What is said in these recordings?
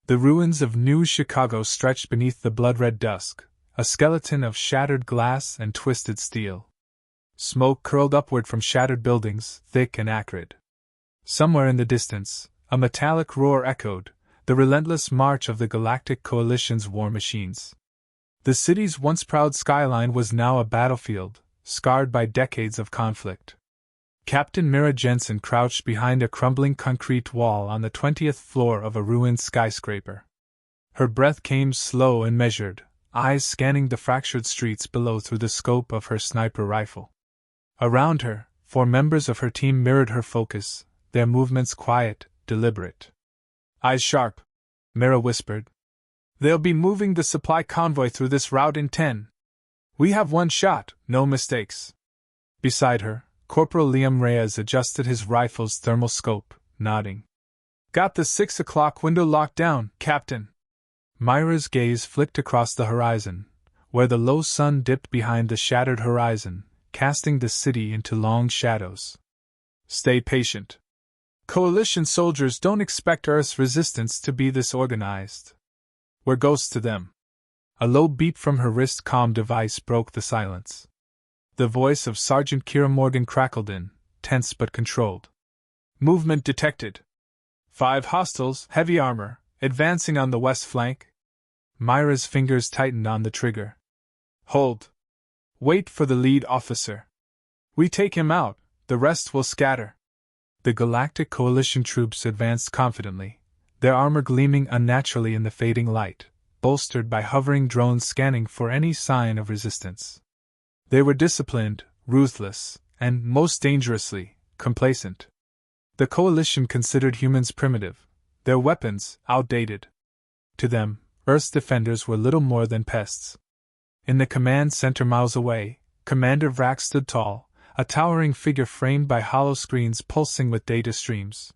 The ruins of New Chicago stretched beneath the blood-red dusk, a skeleton of shattered glass and twisted steel. Smoke curled upward from shattered buildings, thick and acrid. Somewhere in the distance, a metallic roar echoed, the relentless march of the Galactic Coalition's war machines. The city's once proud skyline was now a battlefield, scarred by decades of conflict. Captain Mira Jensen crouched behind a crumbling concrete wall on the 20th floor of a ruined skyscraper. Her breath came slow and measured, eyes scanning the fractured streets below through the scope of her sniper rifle. Around her, 4 members of her team mirrored her focus, their movements quiet, deliberate. "Eyes sharp," Mira whispered. "They'll be moving the supply convoy through this route in 10. We have 1 shot, no mistakes." Beside her, Corporal Liam Reyes adjusted his rifle's thermal scope, nodding. "Got the 6 o'clock window locked down, Captain." Myra's gaze flicked across the horizon, where the low sun dipped behind the shattered horizon, casting the city into long shadows. "Stay patient. Coalition soldiers don't expect Earth's resistance to be this organized. We're ghosts to them." A low beep from her wrist comm device broke the silence. The voice of Sergeant Kira Morgan crackled in, tense but controlled. "Movement detected. 5 hostiles, heavy armor, advancing on the west flank." Myra's fingers tightened on the trigger. "Hold. Wait for the lead officer. We take him out, the rest will scatter." The Galactic Coalition troops advanced confidently, their armor gleaming unnaturally in the fading light, bolstered by hovering drones scanning for any sign of resistance. They were disciplined, ruthless, and, most dangerously, complacent. The Coalition considered humans primitive, their weapons outdated. To them, Earth's defenders were little more than pests. In the command center miles away, Commander Vrack stood tall, a towering figure framed by hollow screens pulsing with data streams.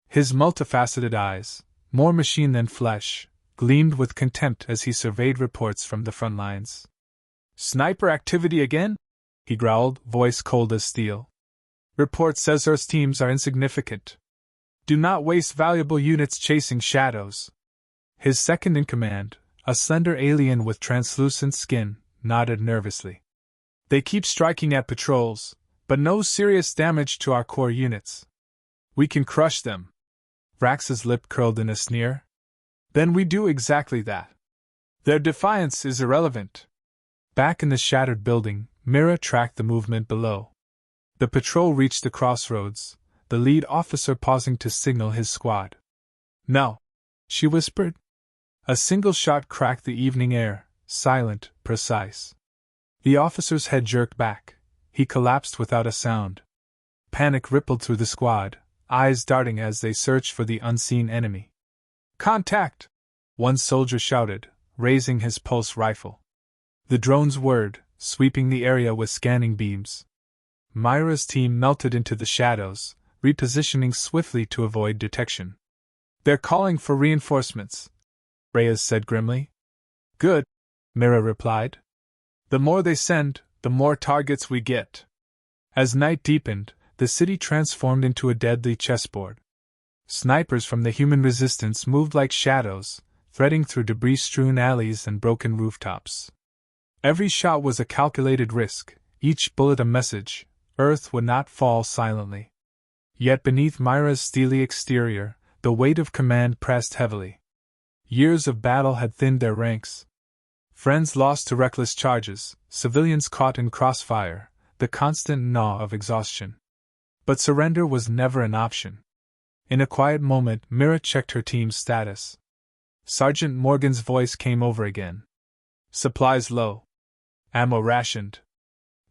His multifaceted eyes, more machine than flesh, gleamed with contempt as he surveyed reports from the front lines. "Sniper activity again?" he growled, voice cold as steel. "Report says Earth's teams are insignificant. Do not waste valuable units chasing shadows." His second-in-command, a slender alien with translucent skin, nodded nervously. "They keep striking at patrols, but no serious damage to our core units. We can crush them." Vrax's lip curled in a sneer. "Then we do exactly that. Their defiance is irrelevant." Back in the shattered building, Mira tracked the movement below. The patrol reached the crossroads, the lead officer pausing to signal his squad. "No," she whispered. A single shot cracked the evening air, silent, precise. The officer's head jerked back. He collapsed without a sound. Panic rippled through the squad, eyes darting as they searched for the unseen enemy. "Contact!" one soldier shouted, raising his pulse rifle. The drones whirred, sweeping the area with scanning beams. Myra's team melted into the shadows, repositioning swiftly to avoid detection. "They're calling for reinforcements," Reyes said grimly. "Good," Mira replied. "The more they send, the more targets we get." As night deepened, the city transformed into a deadly chessboard. Snipers from the human resistance moved like shadows, threading through debris-strewn alleys and broken rooftops. Every shot was a calculated risk, each bullet a message. Earth would not fall silently. Yet beneath Myra's steely exterior, the weight of command pressed heavily. Years of battle had thinned their ranks. Friends lost to reckless charges, civilians caught in crossfire, the constant gnaw of exhaustion. But surrender was never an option. In a quiet moment, Mira checked her team's status. Sergeant Morgan's voice came over again. "Supplies low. Ammo rationed.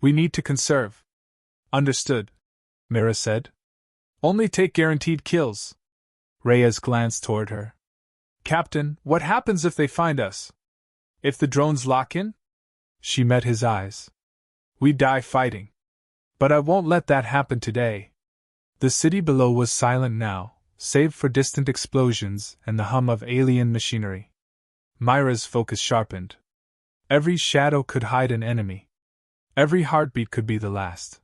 We need to conserve." "Understood," Mira said. "Only take guaranteed kills." Reyes glanced toward her. "Captain, what happens if they find us? If the drones lock in?" She met his eyes. "We die fighting. But I won't let that happen today." The city below was silent now, save for distant explosions and the hum of alien machinery. Myra's focus sharpened. Every shadow could hide an enemy. Every heartbeat could be the last.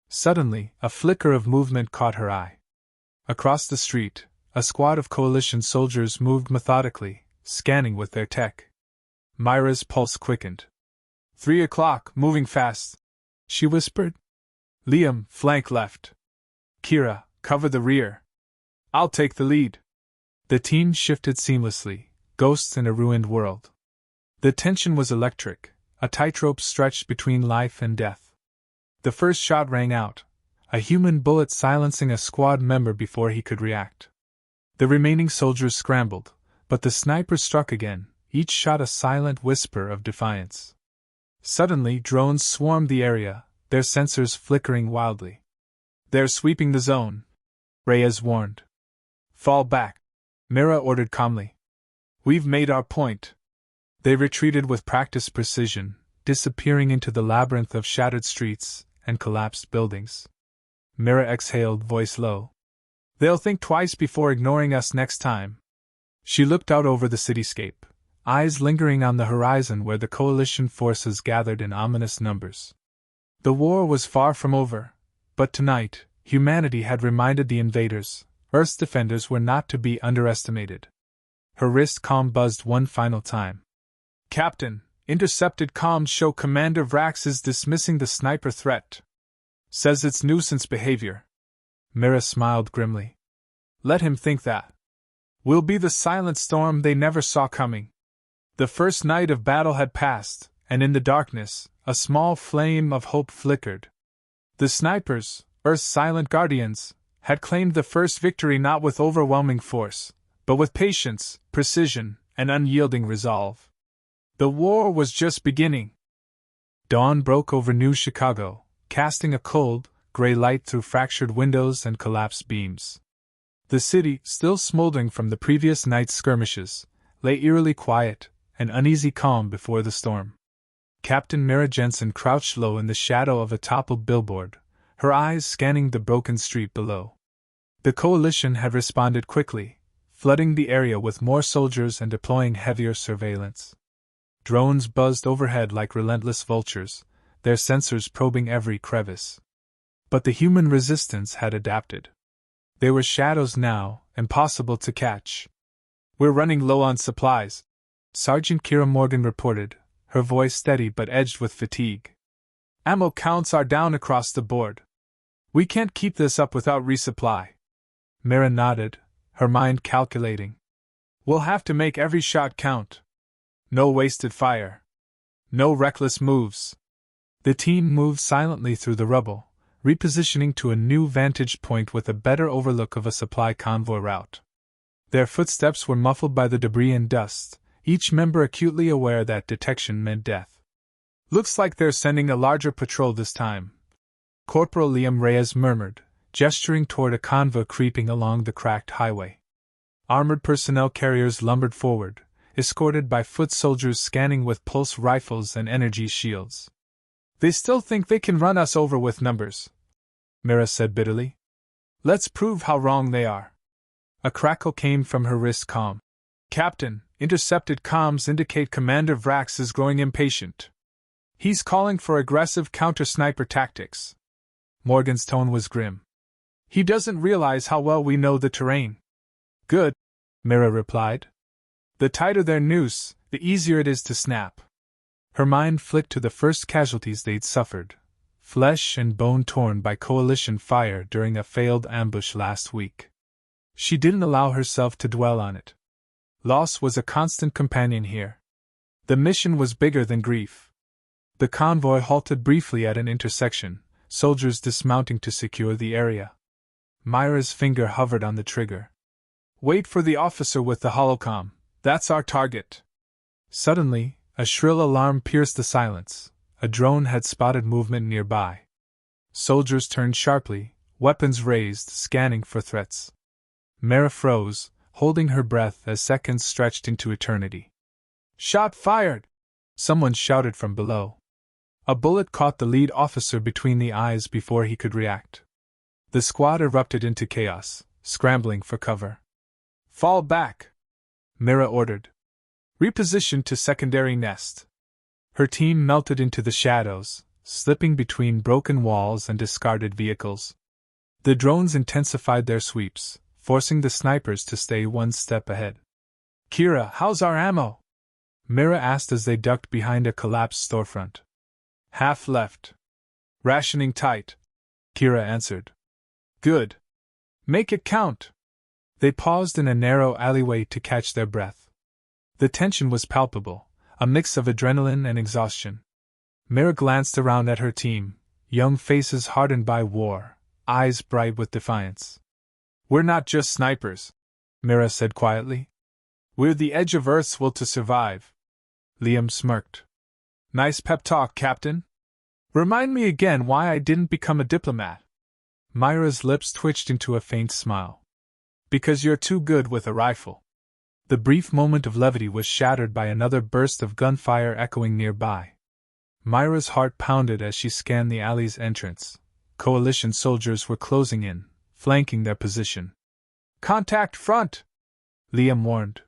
Suddenly, a flicker of movement caught her eye. Across the street, A squad of coalition soldiers moved methodically, scanning with their tech. Myra's pulse quickened. 3 o'clock, moving fast, she whispered. Liam, flank left. Kira, cover the rear. I'll take the lead. The team shifted seamlessly, ghosts in a ruined world. The tension was electric, a tightrope stretched between life and death. The first shot rang out, a human bullet silencing a squad member before he could react. The remaining soldiers scrambled, but the sniper struck again, each shot a silent whisper of defiance. Suddenly, drones swarmed the area, their sensors flickering wildly. They're sweeping the zone, Reyes warned. Fall back, Mira ordered calmly. We've made our point. They retreated with practiced precision, disappearing into the labyrinth of shattered streets and collapsed buildings. Mira exhaled, voice low. They'll think twice before ignoring us next time. She looked out over the cityscape, eyes lingering on the horizon where the coalition forces gathered in ominous numbers. The war was far from over, but tonight, humanity had reminded the invaders, Earth's defenders were not to be underestimated. Her wrist comm buzzed one final time. Captain, intercepted comms show Commander Vrax is dismissing the sniper threat. Says it's nuisance behavior. Mira smiled grimly. Let him think that. We'll be the silent storm they never saw coming. The first night of battle had passed, and in the darkness, a small flame of hope flickered. The snipers, Earth's silent guardians, had claimed the first victory not with overwhelming force, but with patience, precision, and unyielding resolve. The war was just beginning. Dawn broke over New Chicago, casting a cold, gray light through fractured windows and collapsed beams. The city, still smoldering from the previous night's skirmishes, lay eerily quiet, an uneasy calm before the storm. Captain Mira Jensen crouched low in the shadow of a toppled billboard, her eyes scanning the broken street below. The coalition had responded quickly, flooding the area with more soldiers and deploying heavier surveillance. Drones buzzed overhead like relentless vultures, their sensors probing every crevice. But the human resistance had adapted. They were shadows now, impossible to catch. We're running low on supplies, Sergeant Kira Morgan reported, her voice steady but edged with fatigue. Ammo counts are down across the board. We can't keep this up without resupply. Mira nodded, her mind calculating. We'll have to make every shot count. No wasted fire. No reckless moves. The team moved silently through the rubble, repositioning to a new vantage point with a better overlook of a supply convoy route. Their footsteps were muffled by the debris and dust, each member acutely aware that detection meant death. Looks like they're sending a larger patrol this time, Corporal Liam Reyes murmured, gesturing toward a convoy creeping along the cracked highway. Armored personnel carriers lumbered forward, escorted by foot soldiers scanning with pulse rifles and energy shields. They still think they can run us over with numbers, Mira said bitterly. Let's prove how wrong they are. A crackle came from her wrist comm. Captain, intercepted comms indicate Commander Vrax is growing impatient. He's calling for aggressive counter-sniper tactics. Morgan's tone was grim. He doesn't realize how well we know the terrain. Good, Mira replied. The tighter their noose, the easier it is to snap. Her mind flicked to the first casualties they'd suffered, flesh and bone torn by coalition fire during a failed ambush last week. She didn't allow herself to dwell on it. Loss was a constant companion here. The mission was bigger than grief. The convoy halted briefly at an intersection, soldiers dismounting to secure the area. Myra's finger hovered on the trigger. Wait for the officer with the holocom. That's our target. Suddenly, a shrill alarm pierced the silence. A drone had spotted movement nearby. Soldiers turned sharply, weapons raised, scanning for threats. Mira froze, holding her breath as seconds stretched into eternity. Shot fired! Someone shouted from below. A bullet caught the lead officer between the eyes before he could react. The squad erupted into chaos, scrambling for cover. Fall back! Mira ordered. Reposition to secondary nest. Her team melted into the shadows, slipping between broken walls and discarded vehicles. The drones intensified their sweeps, forcing the snipers to stay one step ahead. "Kira, how's our ammo?" Mira asked as they ducked behind a collapsed storefront. "Half left. Rationing tight," Kira answered. "Good. Make it count." They paused in a narrow alleyway to catch their breath. The tension was palpable, a mix of adrenaline and exhaustion. Mira glanced around at her team, young faces hardened by war, eyes bright with defiance. "We're not just snipers," Mira said quietly. "We're the edge of Earth's will to survive." Liam smirked. "Nice pep talk, Captain. Remind me again why I didn't become a diplomat." Myra's lips twitched into a faint smile. "Because you're too good with a rifle." The brief moment of levity was shattered by another burst of gunfire echoing nearby. Myra's heart pounded as she scanned the alley's entrance. Coalition soldiers were closing in, flanking their position. "Contact front!" Liam warned.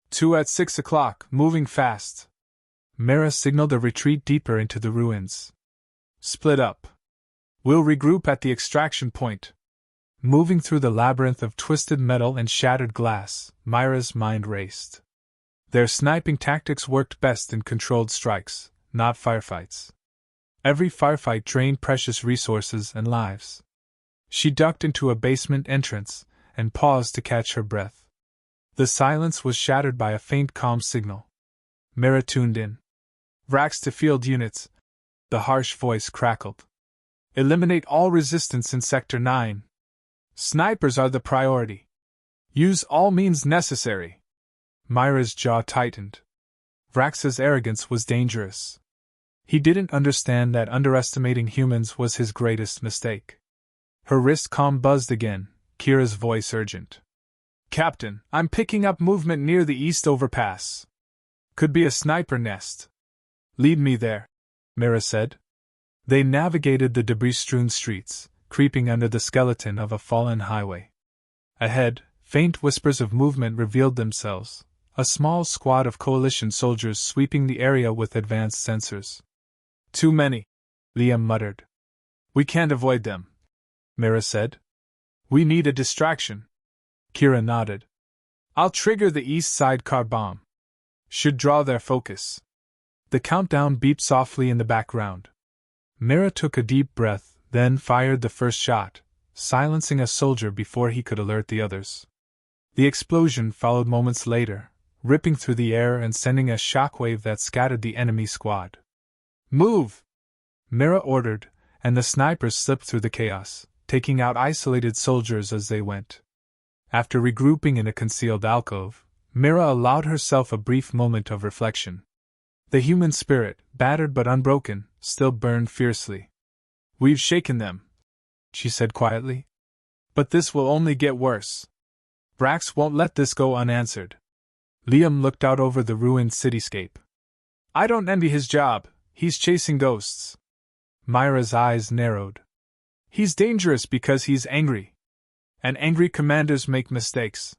"Two at 6 o'clock, moving fast." Myra signaled a retreat deeper into the ruins. "Split up. We'll regroup at the extraction point." Moving through the labyrinth of twisted metal and shattered glass, Myra's mind raced. Their sniping tactics worked best in controlled strikes, not firefights. Every firefight drained precious resources and lives. She ducked into a basement entrance and paused to catch her breath. The silence was shattered by a faint comm signal. Mira tuned in. "Racks to field units," the harsh voice crackled. "Eliminate all resistance in Sector 9. Snipers are the priority. Use all means necessary." Myra's jaw tightened. Vrax's arrogance was dangerous. He didn't understand that underestimating humans was his greatest mistake. Her wrist comm buzzed again, Kira's voice urgent. "Captain, I'm picking up movement near the east overpass. Could be a sniper nest." "Lead me there," Mira said. They navigated the debris-strewn streets, creeping under the skeleton of a fallen highway. Ahead, faint whispers of movement revealed themselves, a small squad of coalition soldiers sweeping the area with advanced sensors. "Too many," Liam muttered. "We can't avoid them," Mira said. "We need a distraction." Kira nodded. "I'll trigger the east side car bomb. Should draw their focus." The countdown beeped softly in the background. Mira took a deep breath, then fired the first shot, silencing a soldier before he could alert the others. The explosion followed moments later, ripping through the air and sending a shockwave that scattered the enemy squad. "Move!" Mira ordered, and the snipers slipped through the chaos, taking out isolated soldiers as they went. After regrouping in a concealed alcove, Mira allowed herself a brief moment of reflection. The human spirit, battered but unbroken, still burned fiercely. "We've shaken them," she said quietly. "But this will only get worse. Brax won't let this go unanswered." Liam looked out over the ruined cityscape. "I don't envy his job, he's chasing ghosts." Myra's eyes narrowed. "He's dangerous because he's angry. And angry commanders make mistakes."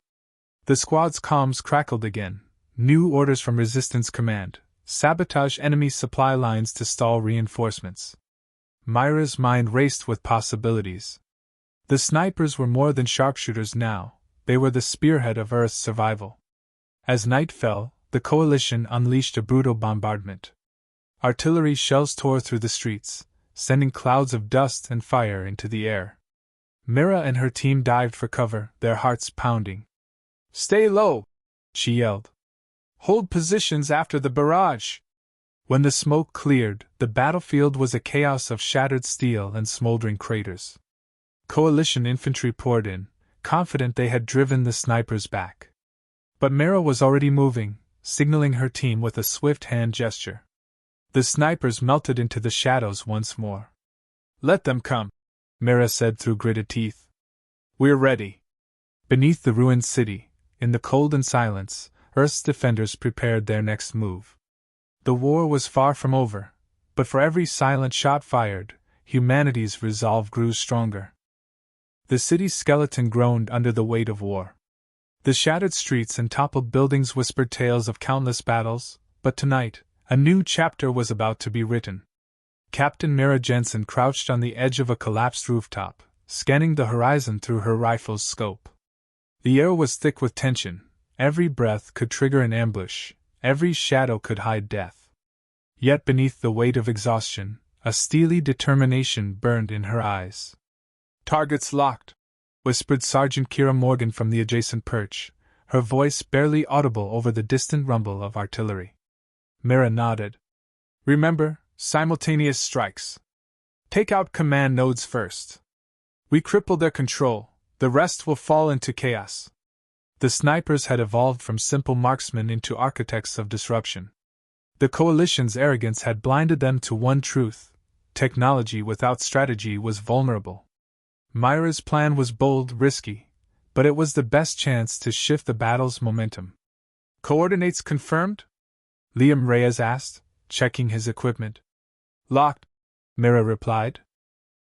The squad's comms crackled again, new orders from Resistance Command, sabotage enemy supply lines to stall reinforcements. Myra's mind raced with possibilities. The snipers were more than sharpshooters now, they were the spearhead of Earth's survival. As night fell, the Coalition unleashed a brutal bombardment. Artillery shells tore through the streets, sending clouds of dust and fire into the air. Mira and her team dived for cover, their hearts pounding. "Stay low!" she yelled. "Hold positions after the barrage!" When the smoke cleared, the battlefield was a chaos of shattered steel and smoldering craters. Coalition infantry poured in, confident they had driven the snipers back. But Mira was already moving, signaling her team with a swift hand gesture. The snipers melted into the shadows once more. "Let them come," Mira said through gritted teeth. "We're ready." Beneath the ruined city, in the cold and silence, Earth's defenders prepared their next move. The war was far from over, but for every silent shot fired, humanity's resolve grew stronger. The city's skeleton groaned under the weight of war. The shattered streets and toppled buildings whispered tales of countless battles, but tonight, a new chapter was about to be written. Captain Mira Jensen crouched on the edge of a collapsed rooftop, scanning the horizon through her rifle's scope. The air was thick with tension, every breath could trigger an ambush, every shadow could hide death. Yet beneath the weight of exhaustion, a steely determination burned in her eyes. "Targets locked," whispered Sergeant Kira Morgan from the adjacent perch, her voice barely audible over the distant rumble of artillery. Mira nodded. "Remember, simultaneous strikes. Take out command nodes first. We cripple their control, the rest will fall into chaos." The snipers had evolved from simple marksmen into architects of disruption. The coalition's arrogance had blinded them to one truth: technology without strategy was vulnerable. Myra's plan was bold, risky, but it was the best chance to shift the battle's momentum. "Coordinates confirmed?" Liam Reyes asked, checking his equipment. "Locked," Mira replied.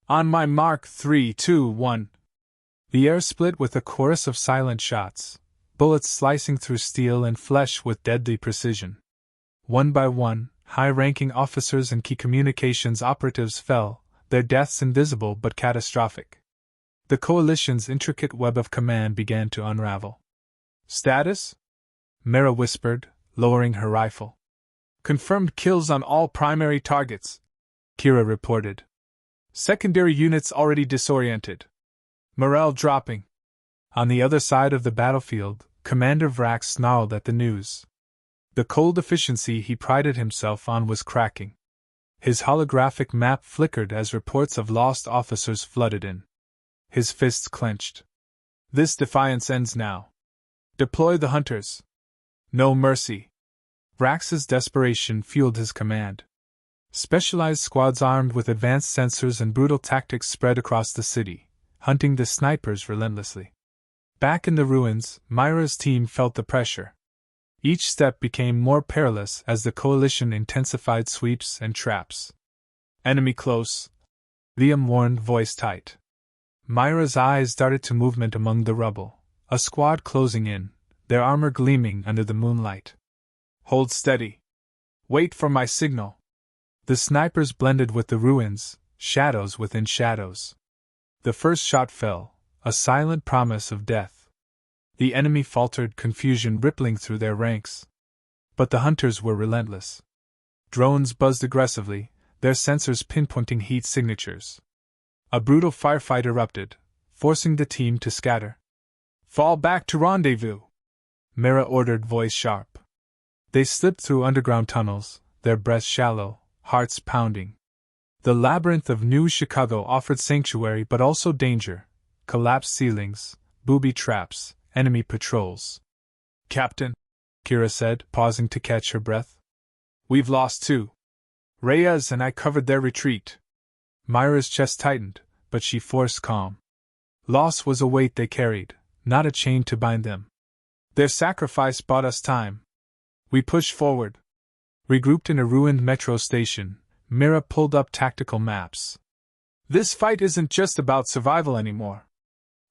"On my mark, 3, 2, 1. The air split with a chorus of silent shots, bullets slicing through steel and flesh with deadly precision. One by one, high-ranking officers and key communications operatives fell, their deaths invisible but catastrophic. The coalition's intricate web of command began to unravel. "Status?" Mira whispered, lowering her rifle. "Confirmed kills on all primary targets," Kira reported. "Secondary units already disoriented. Morale dropping." On the other side of the battlefield, Commander Vrax snarled at the news. The cold efficiency he prided himself on was cracking. His holographic map flickered as reports of lost officers flooded in. His fists clenched. "This defiance ends now. Deploy the hunters. No mercy." Vrax's desperation fueled his command. Specialized squads armed with advanced sensors and brutal tactics spread across the city, hunting the snipers relentlessly. Back in the ruins, Myra's team felt the pressure. Each step became more perilous as the coalition intensified sweeps and traps. "Enemy close," Liam warned, voice tight. Myra's eyes darted to movement among the rubble, a squad closing in, their armor gleaming under the moonlight. "Hold steady. Wait for my signal." The snipers blended with the ruins, shadows within shadows. The first shot fell, a silent promise of death. The enemy faltered, confusion rippling through their ranks. But the hunters were relentless. Drones buzzed aggressively, their sensors pinpointing heat signatures. A brutal firefight erupted, forcing the team to scatter. "Fall back to rendezvous," Mira ordered, voice sharp. They slipped through underground tunnels, their breaths shallow, hearts pounding. The labyrinth of New Chicago offered sanctuary but also danger: collapsed ceilings, booby traps, enemy patrols. "Captain," Kira said, pausing to catch her breath. "We've lost 2. Reyes and I covered their retreat." Myra's chest tightened, but she forced calm. Loss was a weight they carried, not a chain to bind them. "Their sacrifice bought us time. We pushed forward." Regrouped in a ruined metro station, Mira pulled up tactical maps. "This fight isn't just about survival anymore.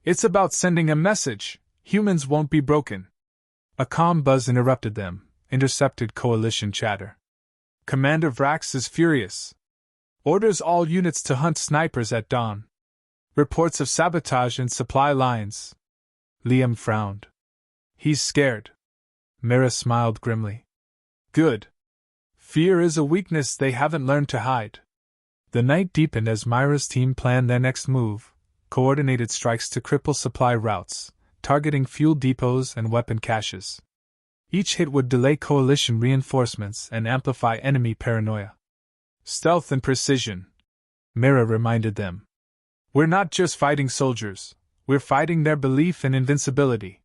It's about sending a message: humans won't be broken." A calm buzz interrupted them, intercepted coalition chatter. "Commander Vrax is furious. Orders all units to hunt snipers at dawn. Reports of sabotage in supply lines." Liam frowned. "He's scared." Mira smiled grimly. "Good. Fear is a weakness they haven't learned to hide." The night deepened as Myra's team planned their next move: coordinated strikes to cripple supply routes, targeting fuel depots and weapon caches. Each hit would delay coalition reinforcements and amplify enemy paranoia. "Stealth and precision," Mira reminded them. "We're not just fighting soldiers, we're fighting their belief in invincibility."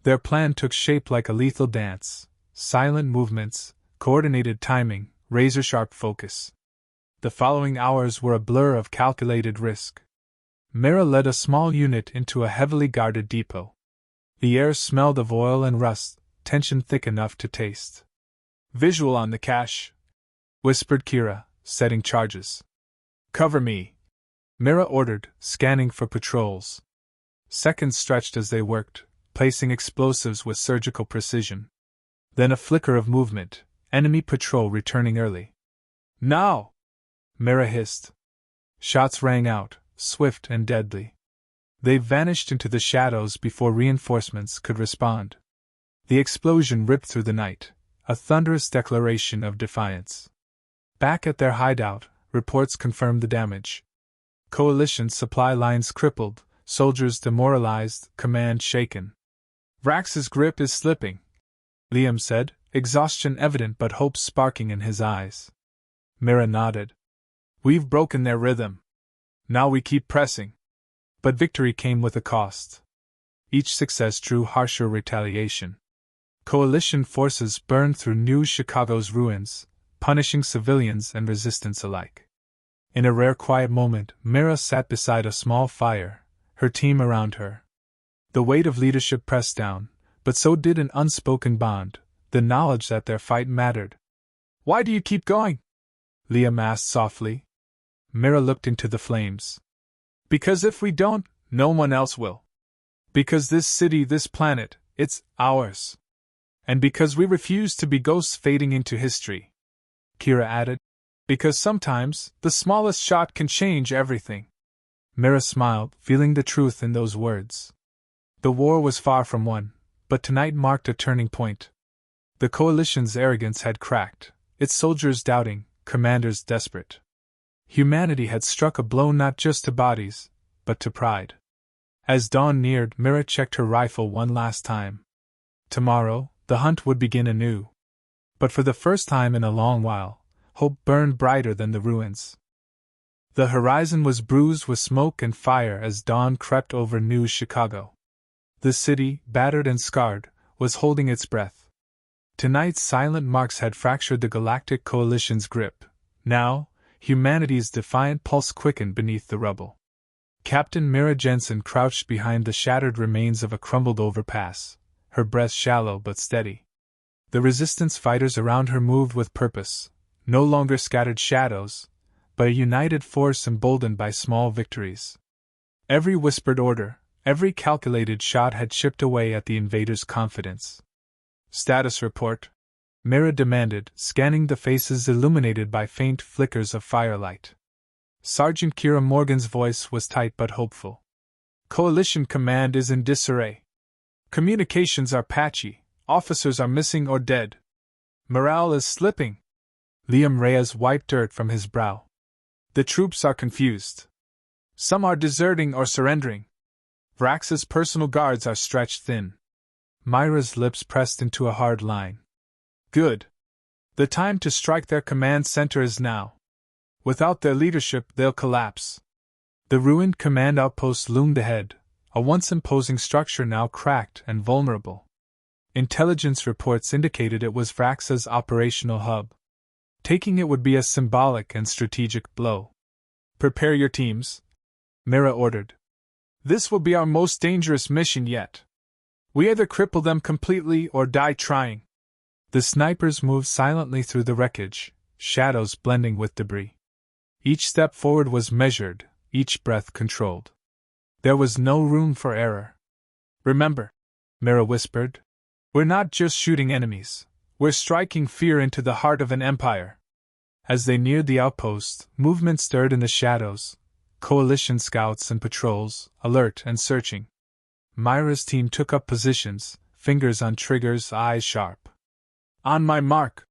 Their plan took shape like a lethal dance: silent movements, coordinated timing, razor-sharp focus. The following hours were a blur of calculated risk. Mira led a small unit into a heavily guarded depot. The air smelled of oil and rust, tension thick enough to taste. "Visual on the cache," whispered Kira, setting charges. "Cover me," Mira ordered, scanning for patrols. Seconds stretched as they worked, placing explosives with surgical precision. Then a flicker of movement, enemy patrol returning early. "Now!" Mira hissed. Shots rang out, swift and deadly. They vanished into the shadows before reinforcements could respond. The explosion ripped through the night, a thunderous declaration of defiance. Back at their hideout, reports confirmed the damage. Coalition supply lines crippled, soldiers demoralized, command shaken. "Vrax's grip is slipping," Liam said, exhaustion evident but hope sparking in his eyes. Mira nodded. "We've broken their rhythm. Now we keep pressing." But victory came with a cost. Each success drew harsher retaliation. Coalition forces burned through New Chicago's ruins, punishing civilians and resistance alike. In a rare quiet moment, Mira sat beside a small fire, her team around her. The weight of leadership pressed down, but so did an unspoken bond, the knowledge that their fight mattered. "Why do you keep going?" Liam asked softly. Mira looked into the flames. "Because if we don't, no one else will. Because this city, this planet, it's ours. And because we refuse to be ghosts fading into history," Kira added. "Because sometimes, the smallest shot can change everything." Mira smiled, feeling the truth in those words. The war was far from won, but tonight marked a turning point. The coalition's arrogance had cracked, its soldiers doubting, commanders desperate. Humanity had struck a blow not just to bodies, but to pride. As dawn neared, Mira checked her rifle one last time. Tomorrow, the hunt would begin anew. But for the first time in a long while, hope burned brighter than the ruins. The horizon was bruised with smoke and fire as dawn crept over New Chicago. The city, battered and scarred, was holding its breath. Tonight's silent marks had fractured the Galactic Coalition's grip. Now, humanity's defiant pulse quickened beneath the rubble. Captain Mira Jensen crouched behind the shattered remains of a crumbled overpass, her breath shallow but steady. The resistance fighters around her moved with purpose, no longer scattered shadows, but a united force emboldened by small victories. Every whispered order, every calculated shot had chipped away at the invaders' confidence. "Status report," Mira demanded, scanning the faces illuminated by faint flickers of firelight. Sergeant Kira Morgan's voice was tight but hopeful. "Coalition command is in disarray. Communications are patchy, officers are missing or dead. Morale is slipping." Liam Reyes wiped dirt from his brow. "The troops are confused. Some are deserting or surrendering. Vrax's personal guards are stretched thin." Myra's lips pressed into a hard line. "Good. The time to strike their command center is now. Without their leadership, they'll collapse." The ruined command outpost loomed ahead, a once imposing structure now cracked and vulnerable. Intelligence reports indicated it was Vrax's operational hub. Taking it would be a symbolic and strategic blow. "Prepare your teams," Mira ordered. "This will be our most dangerous mission yet. We either cripple them completely or die trying." The snipers moved silently through the wreckage, shadows blending with debris. Each step forward was measured, each breath controlled. There was no room for error. "Remember," Mira whispered, "we're not just shooting enemies, we're striking fear into the heart of an empire." As they neared the outpost, movement stirred in the shadows, coalition scouts and patrols, alert and searching. Myra's team took up positions, fingers on triggers, eyes sharp. "On my mark,"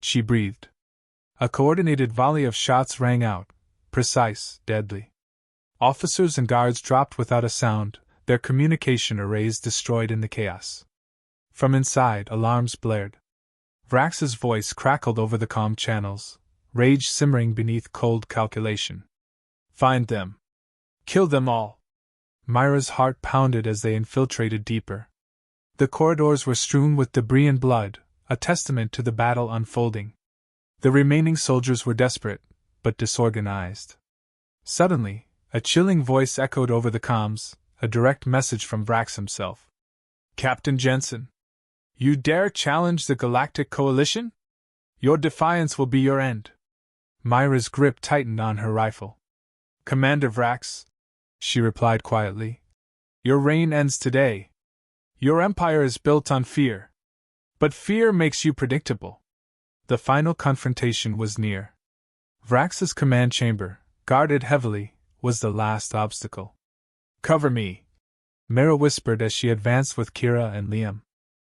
she breathed. A coordinated volley of shots rang out, precise, deadly. Officers and guards dropped without a sound, their communication arrays destroyed in the chaos. From inside, alarms blared. Vrax's voice crackled over the comm channels, rage simmering beneath cold calculation. "Find them. Kill them all." Myra's heart pounded as they infiltrated deeper. The corridors were strewn with debris and blood, a testament to the battle unfolding. The remaining soldiers were desperate, but disorganized. Suddenly, a chilling voice echoed over the comms, a direct message from Vrax himself. "Captain Jensen, you dare challenge the Galactic Coalition? Your defiance will be your end." Myra's grip tightened on her rifle. "Commander Vrax," she replied quietly, "your reign ends today. Your empire is built on fear. But fear makes you predictable." The final confrontation was near. Vrax's command chamber, guarded heavily, was the last obstacle. Cover me, Mira whispered as she advanced with Kira and Liam.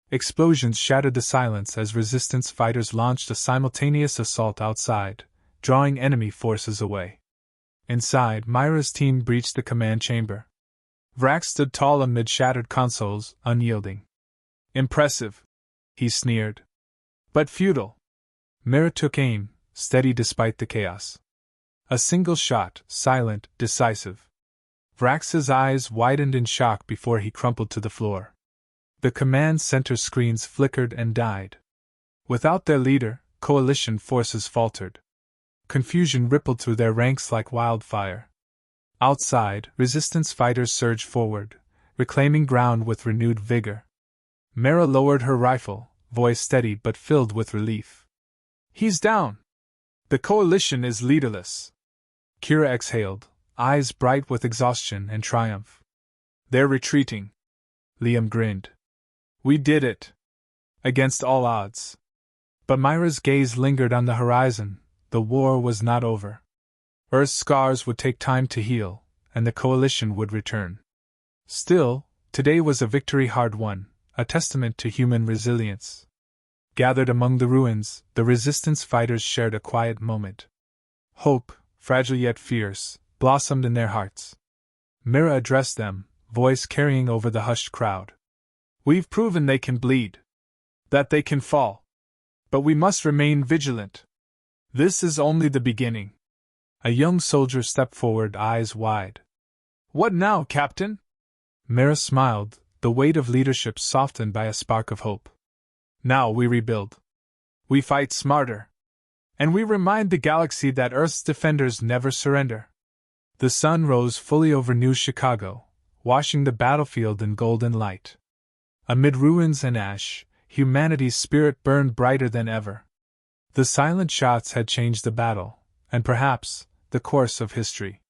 Explosions shattered the silence as resistance fighters launched a simultaneous assault outside, drawing enemy forces away. Inside, Myra's team breached the command chamber. Vrax stood tall amid shattered consoles, unyielding. Impressive, he sneered. But futile. Mira took aim, steady despite the chaos. A single shot, silent, decisive. Vrax's eyes widened in shock before he crumpled to the floor. The command center screens flickered and died. Without their leader, coalition forces faltered. Confusion rippled through their ranks like wildfire. Outside, resistance fighters surged forward, reclaiming ground with renewed vigor. Mira lowered her rifle, voice steady but filled with relief. He's down! The coalition is leaderless. Kira exhaled, eyes bright with exhaustion and triumph. They're retreating. Liam grinned. We did it! Against all odds. But Myra's gaze lingered on the horizon. The war was not over. Earth's scars would take time to heal, and the coalition would return. Still, today was a victory hard won, a testament to human resilience. Gathered among the ruins, the resistance fighters shared a quiet moment. Hope, fragile yet fierce, blossomed in their hearts. Mira addressed them, voice carrying over the hushed crowd. We've proven they can bleed. That they can fall. But we must remain vigilant. This is only the beginning. A young soldier stepped forward, eyes wide. What now, Captain? Mira smiled, the weight of leadership softened by a spark of hope. Now we rebuild. We fight smarter. And we remind the galaxy that Earth's defenders never surrender. The sun rose fully over New Chicago, washing the battlefield in golden light. Amid ruins and ash, humanity's spirit burned brighter than ever. The silent shots had changed the battle, and perhaps, the course of history.